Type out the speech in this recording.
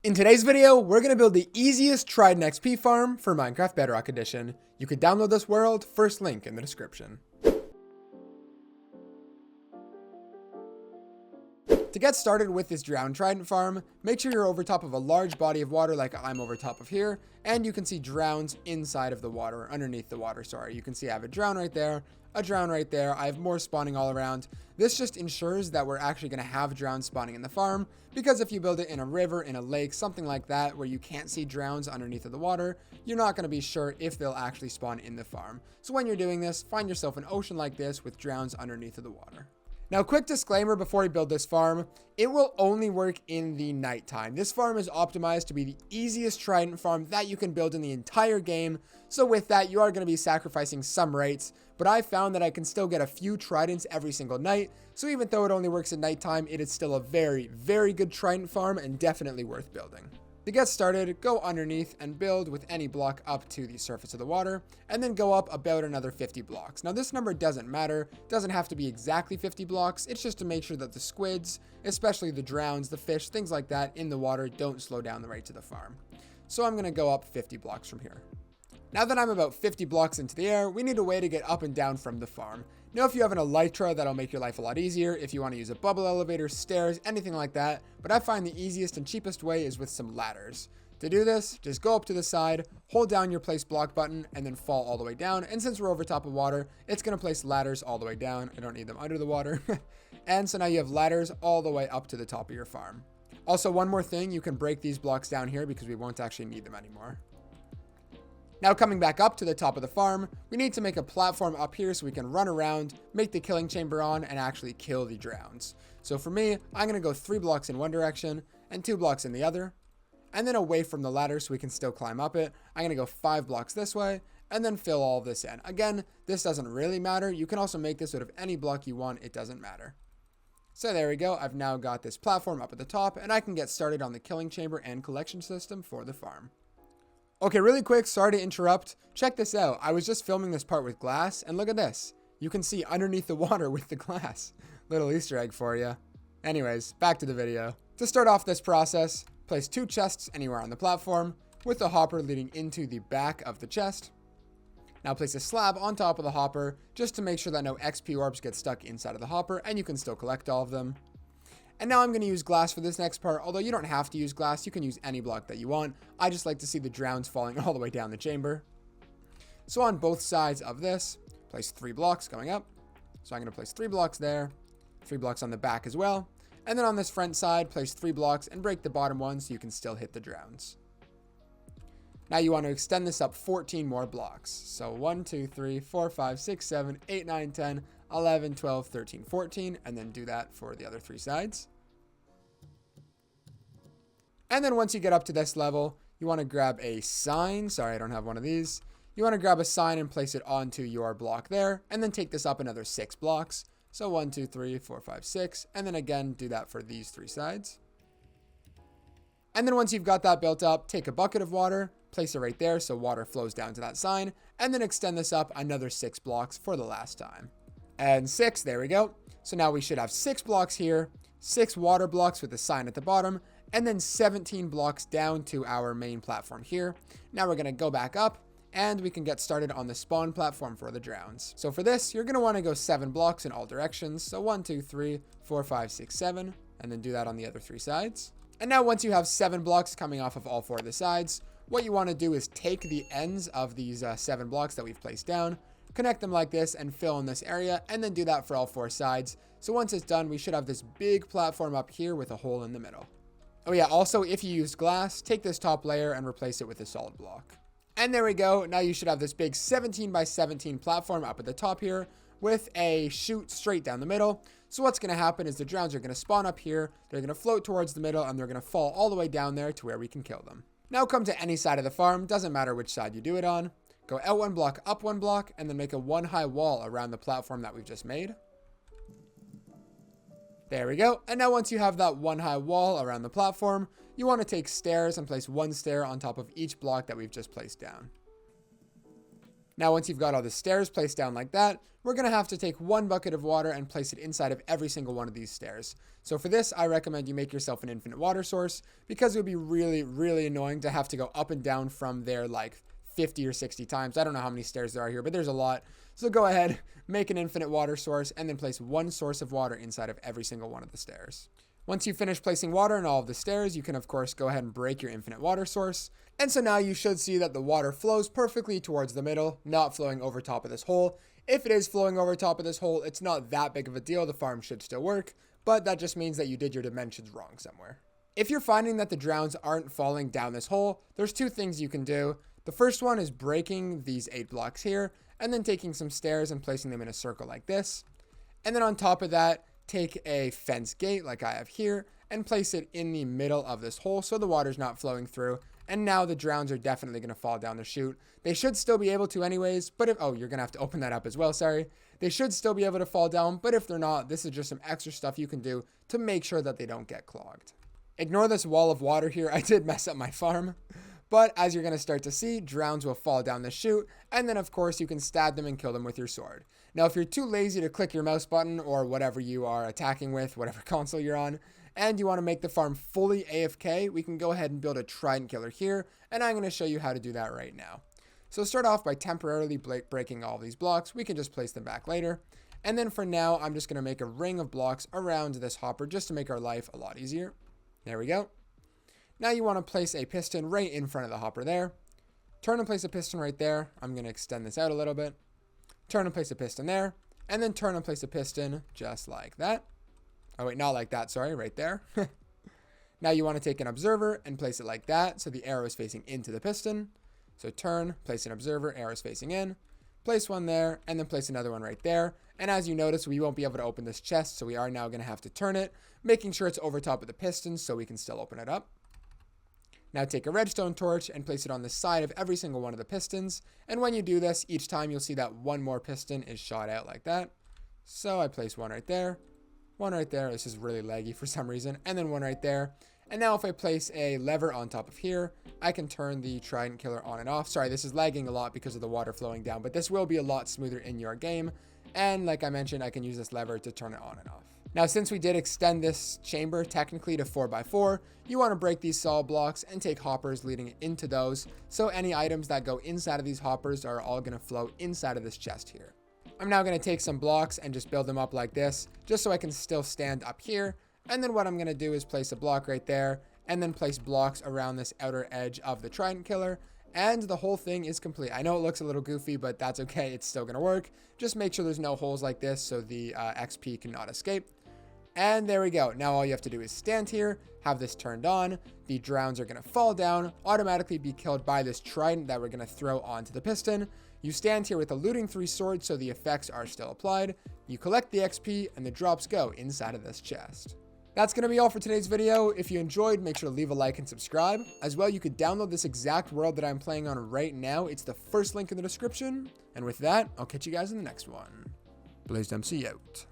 In today's video, we're going to build the easiest Trident XP farm for Minecraft Bedrock Edition. You can download this world, first link in the description. To get started with this drowned Trident farm, make sure you're over top of a large body of water like I'm over top of here, and you can see drowns inside of the water, underneath the water, sorry. You can see I have a drown right there, a drown right there. I have more spawning all around. This just ensures that we're actually going to have drowns spawning in the farm, because if you build it in a river, in a lake, something like that, where you can't see drowns underneath of the water, you're not going to be sure if they'll actually spawn in the farm. So when you're doing this, find yourself an ocean like this with drowns underneath of the water. Now, quick disclaimer before you build this farm, it will only work in the nighttime. This farm is optimized to be the easiest Trident farm that you can build in the entire game. So with that, you are going to be sacrificing some rates, but I found that I can still get a few Tridents every single night. So even though it only works at nighttime, it is still a very, very good Trident farm and definitely worth building. To get started, go underneath and build with any block up to the surface of the water, and then go up about another 50 blocks. Now this number doesn't matter, doesn't have to be exactly 50 blocks, it's just to make sure that the squids, especially the drowns, the fish, things like that in the water don't slow down the rate to the farm. So I'm going to go up 50 blocks from here. Now that I'm about 50 blocks into the air, we need a way to get up and down from the farm. Now if you have an elytra, that'll make your life a lot easier if you want to use a bubble elevator, stairs, anything like that, but I find the easiest and cheapest way is with some ladders. To do this, just go up to the side, hold down your place block button, and then fall all the way down, and since we're over top of water, it's going to place ladders all the way down. I don't need them under the water. And so now you have ladders all the way up to the top of your farm. Also, one more thing, you can break these blocks down here because we won't actually need them anymore. Now coming back up to the top of the farm, we need to make a platform up here so we can run around, make the killing chamber on, and actually kill the drowns. So for me, I'm going to go 3 blocks in one direction and 2 blocks in the other, and then away from the ladder so we can still climb up it. I'm going to go 5 blocks this way, and then fill all of this in. Again, this doesn't really matter. You can also make this out of any block you want. It doesn't matter. So there we go. I've now got this platform up at the top, and I can get started on the killing chamber and collection system for the farm. Okay, really quick, sorry to interrupt. Check this out. I was just filming this part with glass, and look at this. You can see underneath the water with the glass. Little Easter egg for you. Anyways, back to the video. To start off this process, place 2 chests anywhere on the platform, with the hopper leading into the back of the chest. Now place a slab on top of the hopper, just to make sure that no XP orbs get stuck inside of the hopper, and you can still collect all of them. And now I'm going to use glass for this next part, although you don't have to use glass, you can use any block that you want. I just like to see the drowns falling all the way down the chamber. So on both sides of this, place 3 blocks going up. So I'm going to place 3 blocks there, 3 blocks on the back as well. And then on this front side, place 3 blocks and break the bottom one so you can still hit the drowns. Now you want to extend this up 14 more blocks. So 1, 2, 3, 4, 5, 6, 7, 8, 9, 10, 11, 12, 13, 14, and then do that for the other 3 sides. And then once you get up to this level, you want to grab a sign. Sorry, I don't have one of these. You want to grab a sign and place it onto your block there, and then take this up another 6 blocks. So 1, 2, 3, 4, 5, 6, and then again, do that for these 3 sides. And then once you've got that built up, take a bucket of water, place it right there so water flows down to that sign, and then extend this up another 6 blocks for the last time. And 6, there we go. So now we should have 6 blocks here, 6 water blocks with the sign at the bottom, and then 17 blocks down to our main platform here. Now we're going to go back up, and we can get started on the spawn platform for the drowns. So for this, you're going to want to go 7 blocks in all directions. So 1, 2, 3, 4, 5, 6, 7, and then do that on the other 3 sides. And now once you have 7 blocks coming off of all 4 of the sides, what you want to do is take the ends of these 7 blocks that we've placed down, connect them like this and fill in this area, and then do that for all 4 sides. So once it's done, we should have this big platform up here with a hole in the middle. Oh yeah, also if you used glass, take this top layer and replace it with a solid block. And there we go. Now you should have this big 17 by 17 platform up at the top here with a chute straight down the middle. So what's going to happen is the drowns are going to spawn up here, they're going to float towards the middle, and they're going to fall all the way down there to where we can kill them. Now come to any side of the farm, doesn't matter which side you do it on. Go out 1 block, up 1 block, and then make a 1 high wall around the platform that we've just made. There we go. And now once you have that 1 high wall around the platform, you want to take stairs and place 1 stair on top of each block that we've just placed down. Now, once you've got all the stairs placed down like that, we're going to have to take 1 bucket of water and place it inside of every single one of these stairs. So for this, I recommend you make yourself an infinite water source, because it would be really, really annoying to have to go up and down from there like 50 or 60 times. I don't know how many stairs there are here, but there's a lot. So go ahead, make an infinite water source, and then place 1 source of water inside of every single one of the stairs. Once you finish placing water in all of the stairs, you can of course go ahead and break your infinite water source. And so now you should see that the water flows perfectly towards the middle, not flowing over top of this hole. If it is flowing over top of this hole, it's not that big of a deal. The farm should still work, but that just means that you did your dimensions wrong somewhere. If you're finding that the drowns aren't falling down this hole, there's 2 things you can do. The first one is breaking these 8 blocks here, and then taking some stairs and placing them in a circle like this. And then on top of that, take a fence gate like I have here and place it in the middle of this hole so the water's not flowing through. And now the drowns are definitely going to fall down the chute. They should still be able to anyways, but if, oh, you're going to have to open that up as well, sorry. They should still be able to fall down, but if they're not, this is just some extra stuff you can do to make sure that they don't get clogged. Ignore this wall of water here. I did mess up my farm. But as you're going to start to see, drowns will fall down the chute, and then of course you can stab them and kill them with your sword. Now if you're too lazy to click your mouse button or whatever you are attacking with, whatever console you're on, and you want to make the farm fully AFK, we can go ahead and build a Trident killer here, and I'm going to show you how to do that right now. So start off by temporarily breaking all these blocks. We can just place them back later. And then for now, I'm just going to make a ring of blocks around this hopper just to make our life a lot easier. There we go. Now you want to place a piston right in front of the hopper there. Turn and place a piston right there. I'm going to extend this out a little bit. Turn and place a piston there. And then turn and place a piston just like that. Oh wait, not like that, sorry, right there. Now you want to take an observer and place it like that so the arrow is facing into the piston. So turn, place an observer, arrow is facing in. Place one there, and then place another one right there. And as you notice, we won't be able to open this chest, so we are now going to have to turn it, making sure it's over top of the piston so we can still open it up. Now take a redstone torch and place it on the side of every single one of the pistons. And when you do this, each time you'll see that 1 more piston is shot out like that. So I place 1 right there, 1 right there. This is really laggy for some reason. And then 1 right there. And now if I place a lever on top of here, I can turn the Trident killer on and off. Sorry, this is lagging a lot because of the water flowing down, but this will be a lot smoother in your game. And like I mentioned, I can use this lever to turn it on and off. Now, since we did extend this chamber technically to 4x4, you want to break these solid blocks and take hoppers leading into those. So any items that go inside of these hoppers are all going to flow inside of this chest here. I'm now going to take some blocks and just build them up like this, just so I can still stand up here. And then what I'm going to do is place a block right there and then place blocks around this outer edge of the Trident killer. And the whole thing is complete. I know it looks a little goofy, but that's okay. It's still going to work. Just make sure there's no holes like this so the XP cannot escape. And there we go. Now all you have to do is stand here, have this turned on. The drowns are going to fall down, automatically be killed by this Trident that we're going to throw onto the piston. You stand here with a looting 3 sword so the effects are still applied. You collect the XP and the drops go inside of this chest. That's going to be all for today's video. If you enjoyed, make sure to leave a like and subscribe. As well, you could download this exact world that I'm playing on right now. It's the first link in the description. And with that, I'll catch you guys in the next one. BlazedMC out.